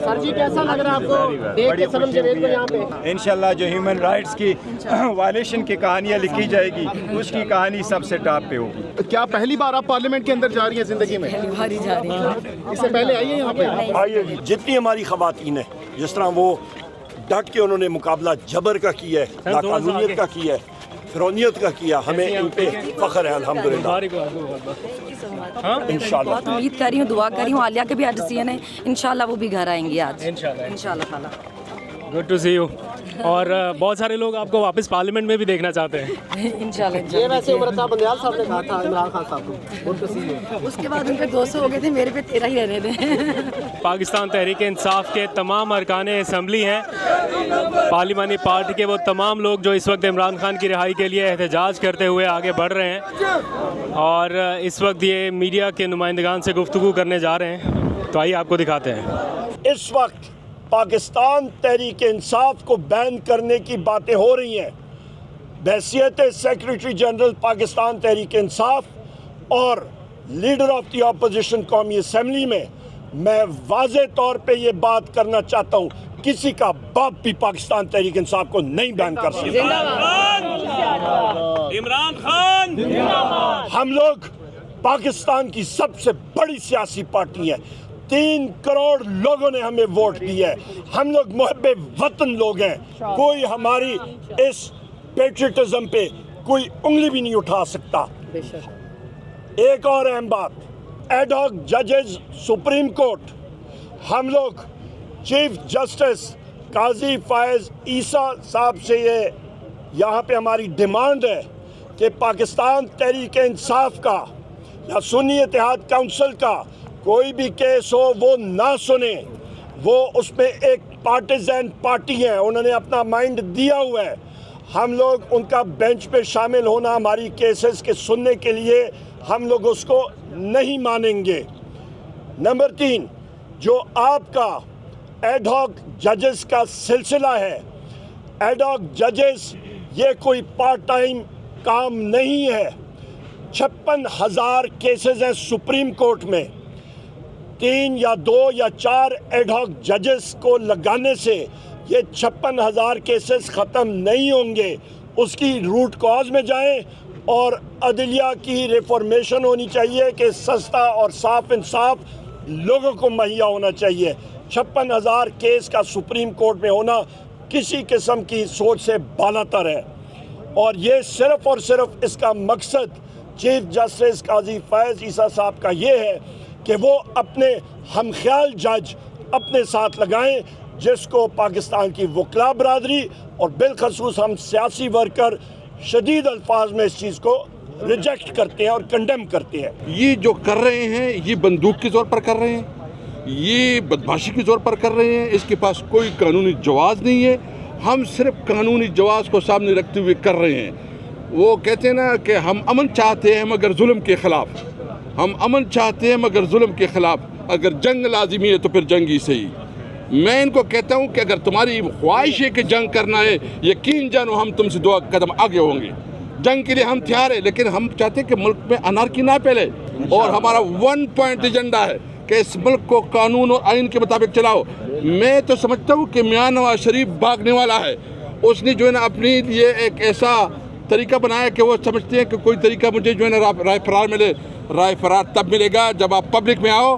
سر جی کیسا لگ رہا ہے آپ کو دیکھ کے سلم جاوید کو یہاں پہ؟ انشاءاللہ جو ہیومن رائٹس کی وائلیشن کی کہانیاں لکھی جائے گی اس کی کہانی سب سے ٹاپ پہ ہوگی۔ کیا پہلی بار آپ پارلیمنٹ کے اندر جا رہی ہیں زندگی میں؟ پہلی بار ہی جا رہی ہیں۔ اس سے پہلے آئی ہیں یہاں پہ؟ آئیے جی، جتنی ہماری خواتین ہیں جس طرح وہ ڈٹ کے انہوں نے مقابلہ جبر کا کیا ہے، ناقانونیت کا کیا ہے، فرونیت کا کیا، ہمیں ان پہ فخر ہے الحمدللہ۔ انشاءاللہ بہت امید کر رہی ہوں، دعا کر رہی ہوں، عالیہ کے بھی آج ڈیسیژن ہے، انشاءاللہ وہ بھی گھر آئیں گے آج انشاءاللہ تعالیٰ۔ Good to see you. اور بہت سارے لوگ آپ کو واپس پارلیمنٹ میں بھی دیکھنا چاہتے ہیں۔ انشاءاللہ یہ ویسے عمرتا بندیال صاحب نے کہا تھا عمران خان صاحب کو، اس کے بعد ان پہ 200 ہو گئے تھے، میرے پہ 13 ہی رہنے دیں۔ پاکستان تحریک انصاف کے تمام ارکان اسمبلی ہیں، پارلیمانی پارٹی کے وہ تمام لوگ جو اس وقت عمران خان کی رہائی کے لیے احتجاج کرتے ہوئے آگے بڑھ رہے ہیں، اور اس وقت یہ میڈیا کے نمائندگان سے گفتگو کرنے جا رہے ہیں، تو آئیے آپ کو دکھاتے ہیں۔ اس وقت پاکستان تحریک انصاف کو بین کرنے کی باتیں ہو رہی ہیں۔ بحیثیت سیکریٹری جنرل پاکستان تحریک انصاف اور لیڈر آف دی اپوزیشن قومی اسمبلی میں واضح طور پہ یہ بات کرنا چاہتا ہوں، کسی کا باپ بھی پاکستان تحریک انصاف کو نہیں بین کر سکتا۔ عمران خان ہم لوگ پاکستان کی سب سے بڑی سیاسی پارٹی ہیں، 3 کروڑ لوگوں نے ہمیں ووٹ دیا ہے، ہم لوگ محب وطن لوگ ہیں، کوئی ہماری اس پیٹریٹزم پہ کوئی انگلی بھی نہیں اٹھا سکتا۔ ایک اور اہم بات، ایڈ ہاک ججز سپریم کورٹ، ہم لوگ چیف جسٹس قاضی فائز عیسیٰ صاحب سے یہاں پہ ہماری ڈیمانڈ ہے کہ پاکستان تحریک انصاف کا یا سنی اتحاد کونسل کا کوئی بھی کیس ہو وہ نہ سنیں، وہ اس میں ایک پارٹیزن پارٹی ہے، انہوں نے اپنا مائنڈ دیا ہوا ہے، ہم لوگ ان کا بینچ پہ شامل ہونا ہماری کیسز کے سننے کے لیے ہم لوگ اس کو نہیں مانیں گے۔ نمبر 3، جو آپ کا ایڈ ہاک ججز کا سلسلہ ہے، ایڈ ہاک ججز یہ کوئی پارٹ ٹائم کام نہیں ہے، 56,000 کیسز ہیں سپریم کورٹ میں، 3 یا 2 یا 4 ایڈ ہاک ججز کو لگانے سے یہ 56,000 کیسز ختم نہیں ہوں گے۔ اس کی روٹ کاز میں جائیں اور عدلیہ کی ریفارمیشن ہونی چاہیے کہ سستا اور صاف انصاف لوگوں کو مہیا ہونا چاہیے۔ 56,000 کیس کا سپریم کورٹ میں ہونا کسی قسم کی سوچ سے بالاتر ہے، اور یہ صرف اور صرف اس کا مقصد چیف جسٹس قاضی فائز عیسیٰ صاحب کا یہ ہے کہ وہ اپنے ہم خیال جج اپنے ساتھ لگائیں، جس کو پاکستان کی وکلاء برادری اور بالخصوص ہم سیاسی ورکر شدید الفاظ میں اس چیز کو ریجیکٹ کرتے ہیں اور کنڈیم کرتے ہیں۔ یہ جو کر رہے ہیں یہ بندوق کے زور پر کر رہے ہیں، یہ بدماشی کے زور پر کر رہے ہیں، اس کے پاس کوئی قانونی جواز نہیں ہے، ہم صرف قانونی جواز کو سامنے رکھتے ہوئے کر رہے ہیں۔ وہ کہتے ہیں نا کہ ہم امن چاہتے ہیں مگر ظلم کے خلاف، ہم امن چاہتے ہیں مگر ظلم کے خلاف، اگر جنگ لازمی ہے تو پھر جنگ ہی صحیح۔ میں ان کو کہتا ہوں کہ اگر تمہاری خواہش ہے کہ جنگ کرنا ہے، یقین جانو ہم تم سے 2 قدم آگے ہوں گے، جنگ کے لیے ہم تیار ہیں، لیکن ہم چاہتے ہیں کہ ملک میں انارکی نہ پھیلے، اور ہمارا 1 پوائنٹ ایجنڈا ہے کہ اس ملک کو قانون اور آئین کے مطابق چلاؤ۔ میں تو سمجھتا ہوں کہ میاں نواز شریف بھاگنے والا ہے، اس نے جو ہے نا اپنے لیے ایک ایسا طریقہ بنایا کہ وہ سمجھتے ہیں کہ کوئی طریقہ مجھے جو ہے نا رائے فرار ملے۔ رائے فرار تب ملے گا جب آپ پبلک میں آؤ،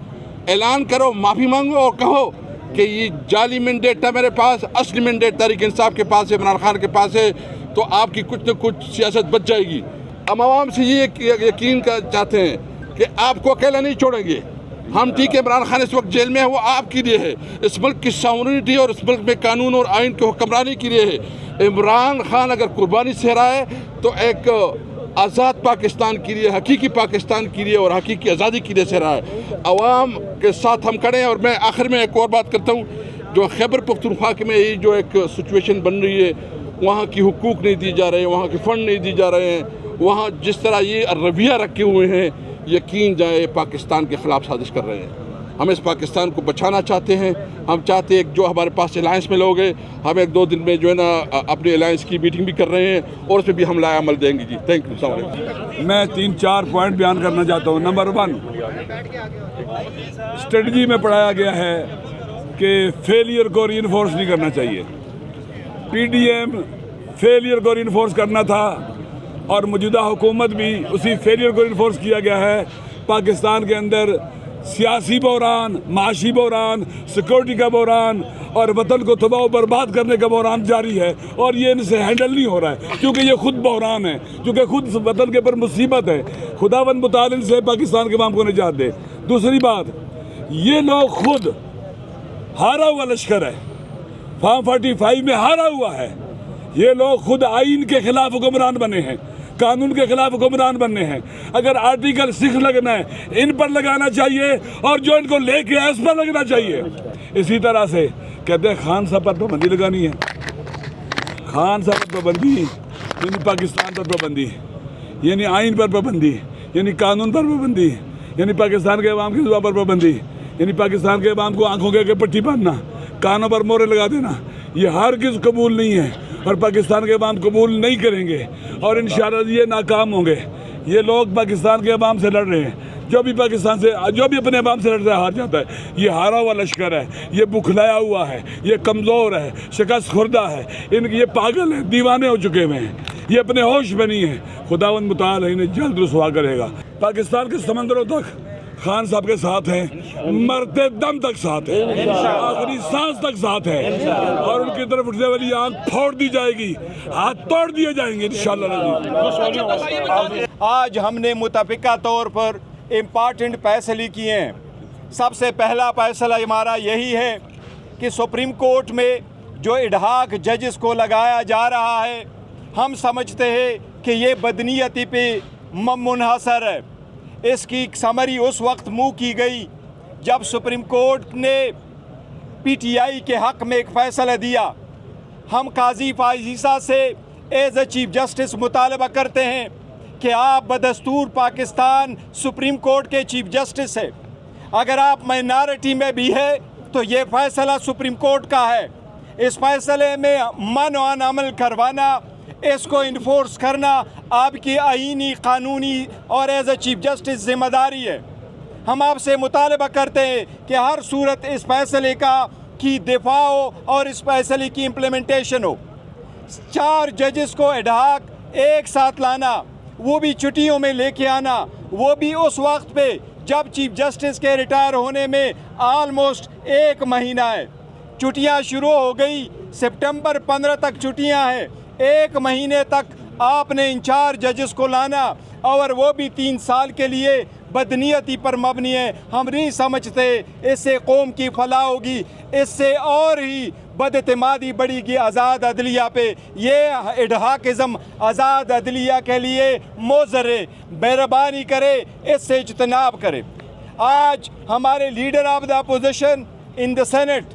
اعلان کرو، معافی مانگو اور کہو کہ یہ جعلی مینڈیٹ تھا میرے پاس، اصلی مینڈیٹ تحریک انصاف کے پاس ہے، عمران خان کے پاس ہے، تو آپ کی کچھ نہ کچھ سیاست بچ جائے گی۔ ہم عوام سے یہ یقین چاہتے ہیں کہ آپ کو اکیلا نہیں چھوڑیں گے، ہم ٹھیک ہے عمران خان اس وقت جیل میں ہے، وہ آپ کے لیے ہے، اس ملک کی ساورنٹی اور اس ملک میں قانون اور آئین کی حکمرانی کے لیے ہے۔ عمران خان اگر قربانی سے رہا ہے تو ایک آزاد پاکستان کے لیے، حقیقی پاکستان کے لیے اور حقیقی آزادی کے لیے سے رہا ہے۔ عوام کے ساتھ ہم کھڑے ہیں، اور میں آخر میں ایک اور بات کرتا ہوں، جو خیبر پختونخوا میں یہ جو ایک سچویشن بن رہی ہے، وہاں کی حقوق نہیں دی جا رہے ہیں، وہاں کے فنڈ نہیں دی جا رہے ہیں، وہاں جس طرح یہ رویہ رکھے ہوئے ہیں، یقین جائے پاکستان کے خلاف سازش کر رہے ہیں۔ ہم اس پاکستان کو بچانا چاہتے ہیں، ہم چاہتے ہیں جو ہمارے پاس الائنس میں لوگ ہیں، ہم 1-2 دن میں جو ہے نا اپنے الائنس کی میٹنگ بھی کر رہے ہیں، اور اس میں بھی ہم لائے عمل دیں گے۔ جی تھینک یو، السلام علیکم۔ میں 3-4 پوائنٹ بیان کرنا چاہتا ہوں۔ نمبر 1، اسٹریٹجی میں پڑھایا گیا ہے کہ فیلئر کو ری انفورس نہیں کرنا چاہیے. پی ڈی ایم فیلئر کو ری انفورس کرنا تھا اور موجودہ حکومت بھی اسی فیلئر کو ری انفورس کیا گیا ہے. پاکستان کے اندر سیاسی بحران، معاشی بحران، سیکورٹی کا بحران اور وطن کو تباہ و برباد کرنے کا بحران جاری ہے، اور یہ ان سے ہینڈل نہیں ہو رہا ہے کیونکہ یہ خود بحران ہے، کیونکہ خود وطن کے پر مصیبت ہے. خداوند متعال سے پاکستان کے عوام کو نجات دے. دوسری بات، یہ لوگ خود ہارا ہوا لشکر ہے، فارم 45 میں ہارا ہوا ہے. یہ لوگ خود آئین کے خلاف حکمران بنے ہیں، قانون کے خلاف حکمران بننے ہیں. اگر آرٹیکل 6 لگنا ہے ان پر لگانا چاہیے، اور جو ان کو لے کے اس پر لگنا چاہیے. اسی طرح سے کہتے ہیں خان صاحب پر پابندی لگانی ہے. خان صاحب پر پابندی یعنی پاکستان پر پابندی، یعنی آئین پر پابندی، یعنی قانون پر پابندی، یعنی پاکستان کے عوام کی زبان پر پابندی، یعنی پاکستان کے عوام کو آنکھوں کے پٹی باندھنا، کانوں پر مورے لگا دینا. یہ ہرگز قبول نہیں ہے اور پاکستان کے عوام قبول نہیں کریں گے، اور انشاءاللہ یہ ناکام ہوں گے. یہ لوگ پاکستان کے عوام سے لڑ رہے ہیں. جو بھی اپنے عوام سے لڑتا ہے ہار جاتا ہے. یہ ہارا ہوا لشکر ہے، یہ بکھلایا ہوا ہے، یہ کمزور ہے، شکست خوردہ ہے. یہ پاگل ہیں، دیوانے ہو چکے ہوئے ہیں، یہ اپنے ہوش میں نہیں ہے. خداوند متعال انہیں جلد رسوا کرے گا. پاکستان کے سمندروں تک خان صاحب کے ساتھ ہیں، مرتے دم تک ساتھ ہیں، آخری سانس تک ساتھ ہیں، اور ان کی طرف اٹھنے والی آنکھ پھوڑ دی جائے گی، ہاتھ توڑ دیے جائیں گے انشاءاللہ. آج ہم نے متفقہ طور پر امپارٹنٹ فیصلے کیے ہیں. سب سے پہلا فیصلہ ہمارا یہی ہے کہ سپریم کورٹ میں جو اڈہاک ججز کو لگایا جا رہا ہے، ہم سمجھتے ہیں کہ یہ بدنیتی پہ منحصر ہے. اس کی سمری اس وقت منہ کی گئی جب سپریم کورٹ نے پی ٹی آئی کے حق میں ایک فیصلہ دیا. ہم قاضی فائز عیسیٰ سے ایز اے چیف جسٹس مطالبہ کرتے ہیں کہ آپ بدستور پاکستان سپریم کورٹ کے چیف جسٹس ہیں. اگر آپ مائنارٹی میں بھی ہے تو یہ فیصلہ سپریم کورٹ کا ہے. اس فیصلے میں منع عمل کروانا، اس کو انفورس کرنا آپ کی آئینی، قانونی اور ایز اے چیف جسٹس ذمہ داری ہے. ہم آپ سے مطالبہ کرتے ہیں کہ ہر صورت اس فیصلے کی دفاع ہو اور اس فیصلے کی امپلیمنٹیشن ہو. 4 ججز کو اڈہاک ایک ساتھ لانا، وہ بھی چھٹیوں میں لے کے آنا، وہ بھی اس وقت پہ جب چیف جسٹس کے ریٹائر ہونے میں آلموسٹ 1 مہینہ ہے. چھٹیاں شروع ہو گئی، سپٹمبر 15 تک چھٹیاں ہیں. 1 مہینے تک آپ نے ان 4 ججز کو لانا، اور وہ بھی 3 سال کے لیے بدنیتی پر مبنی ہے. ہم نہیں سمجھتے اس سے قوم کی فلاح ہوگی، اس سے اور ہی بد اعتمادی بڑھے گی آزاد عدلیہ پہ. یہ اڈہاکزم آزاد عدلیہ کے لیے موزر ہے. مہربانی کرے اس سے اجتناب کرے. آج ہمارے leader of the opposition in the senate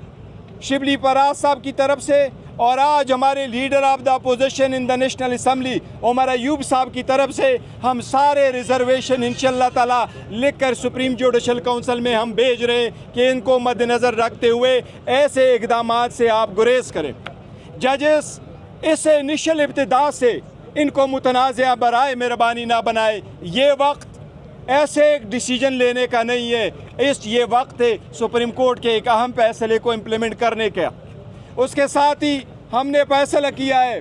Shibli Faraz صاحب کی طرف سے، اور آج ہمارے leader of the opposition in the national assembly Omar Ayub صاحب کی طرف سے ہم سارے ریزرویشن انشاءاللہ تعالی لکھ کر سپریم جوڈیشل کونسل میں ہم بھیج رہے ہیں کہ ان کو مد نظر رکھتے ہوئے ایسے اقدامات سے آپ گریز کریں. ججز اس انیشل ابتدا سے ان کو متنازعہ برائے مہربانی نہ بنائے. یہ وقت ایسے ایک ڈیسیجن لینے کا نہیں ہے، یہ وقت ہے سپریم کورٹ کے ایک اہم فیصلے کو امپلیمنٹ کرنے کا. اس کے ساتھ ہی ہم نے فیصلہ کیا ہے،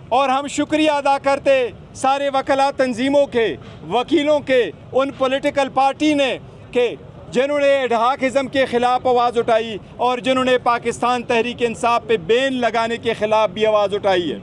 اور ہم شکریہ ادا کرتے سارے وکلاء تنظیموں کے، وکیلوں کے، ان پولیٹیکل پارٹی نے کہ جنہوں نے اڈہاکزم کے خلاف آواز اٹھائی، اور جنہوں نے پاکستان تحریک انصاف پہ بین لگانے کے خلاف بھی آواز اٹھائی ہے.